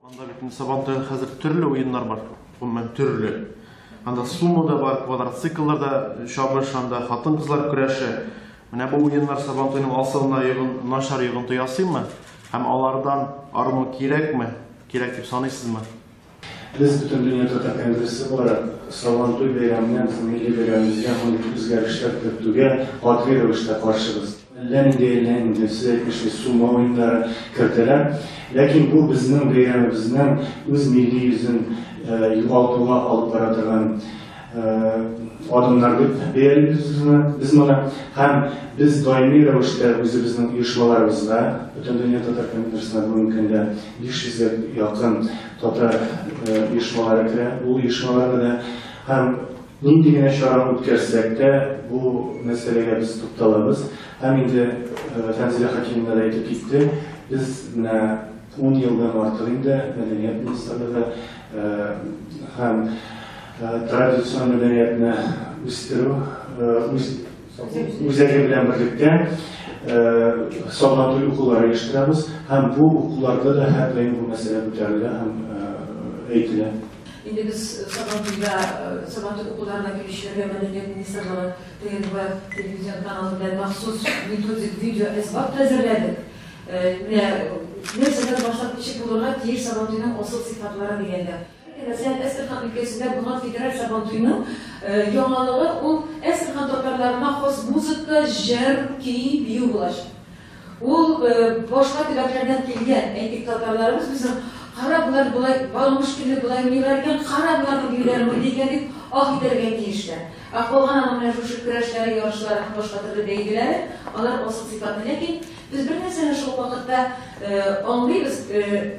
Анда бит Сабантуйда хәзер төрле уеннар бар. Гомумән төрле. Анда сумо да бар, квадроциклларда чабыш, анда хатын-кызлар көрәше. Менә бу уеннар Сабантуйның асылына начар йогынты ясыймы? Һәм алардан арму кирәкме? Кирәк дип саныйсызмы? Biz bütün dünya Татар Конгрессы olarak Сабантуй бәйрәменә, милли бәйрәмебезгә үзгәрешләр кертүгә катгый рәвештә каршыбыз. Ләнде сез әйтмешсез, сумо уеннары кертелә. Ләкин бу безнең бәйрәмебезнең үз милли йөзен югалтуга алып бара торган адымнар дип бәялыйбыз без моны. Һәм без даими рәвештә үзебезнең оешмаларыбызда, бөтен дөнья Татар Конгрессына бүгенге көндә 500 якын татар оешмалары керә. Ул оешмаларда да һәм нинди генә чара үткәрсәк тә бу мәсьәләгә без тукталабыз. Һәм инде Фәнзилә Хәкимова да әйтеп китте, без менә 10 елдан артык инде мәдәният министрлыгы һәм традицион мәдәниятне үстерү үзәге белән берлектә Сабантуй укулары оештырабыз. Һәм бу укуларда да һәр даим бу мәсьәлә күтәрелә һәм әйтелә. Инде без Сабантуй укуларына килүчеләргә мәдәният министрлыгы телевизион каналы белән махсус видео әсбап әзерләдек. Нәрсәдән башлап ничек булырга тиеш Сабантуйның асыл сыйфатлары дигәндә. Мәсәлән, Әстерхан өлкәсендә булган федераль Сабантуйның яңалыгы ул Әстерхан татарларына хас музыка, җыр, көй, бию булачак. Ул башка төбәкләрдән килгән әйтик татарларыбыз безнең кара булар булай балмыш киле булай уйлар икән, кара буларның биюләре дигән дип ах итәргә тиештәр. Калган менә шушы көрәшләре, ярышлары, башка төрле бәйгеләре, алар асыл сыйфатлы. Ләкин без бер нәрсәне шул вакытта аңлыйбыз,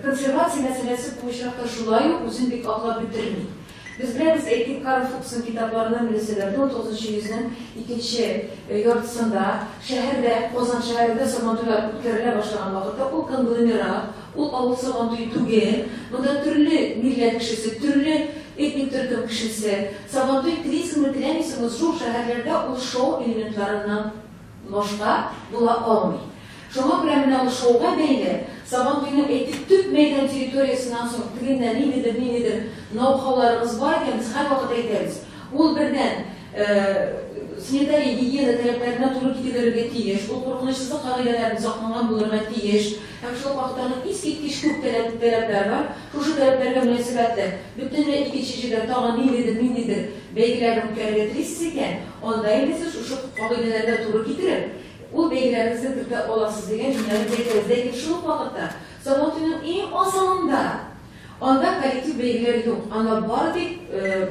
консервация мәсьәләсе бу очракта шулай ук үзен бик аклап бетерми. Без беләбез, әйтик, Карл Фуксның китапларынан белсәләр, 19 йөзнең икенче яртысында шәһәрдә, Казан шәһәрендә Сабантуйлар үткәрелә башлаган вакытта ул конгломерат, ул авыл Сабантуй түгел, монда төрле милләт кешесе, төрле этник төркем кешесе, Сабантуй телисезме, теләмисезме, шул шәһәрләрдә ул шоу элементларыннан башка була алмый. Шуңа күрә менә ул шоуга бәйле Сабантуйның әйтик төп мәйдан территориясыннан соң тегендә ниндидер ноу-хауларыбыз бар икән, без һәрвакыт әйтәбез. Ул бердән санитария гигиена таләпләренә туры китерергә тиеш, ул куркынычсызлык кагыйдәләрен сакланган булырга тиеш. Һәм шул вакыттагы искиткеч күп таләпләр бар. Шушы таләпләргә мөнәсәбәтле бөтенләй икенче җирдә тагын ниндидер бәйгеләрне үткәрергә телисез икән, анда инде сез шушы кагыйдәләргә туры китереп ул бәйгеләрне кертә аласыз дигән җүнәлеш әйтәбез. Ләкин шул вакытта Сабантуйның иң асылында анда коллектив бәйгеләр юк. Анда бары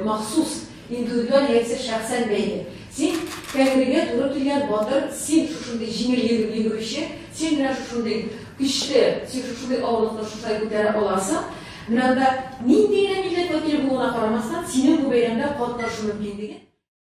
махсус индивидуаль яисә шәхсән бәйге. Син кәңрегә туры килгән батыр, син шушындый җиңел йөгерүче, син менә шушындый көчле, син шушындый авырлыкны шушай күтәрә аласың. Менә анда нинди милләт вәкиле булуына карамастан, синең бу бәйрәмдә катнашу мөмкинлеге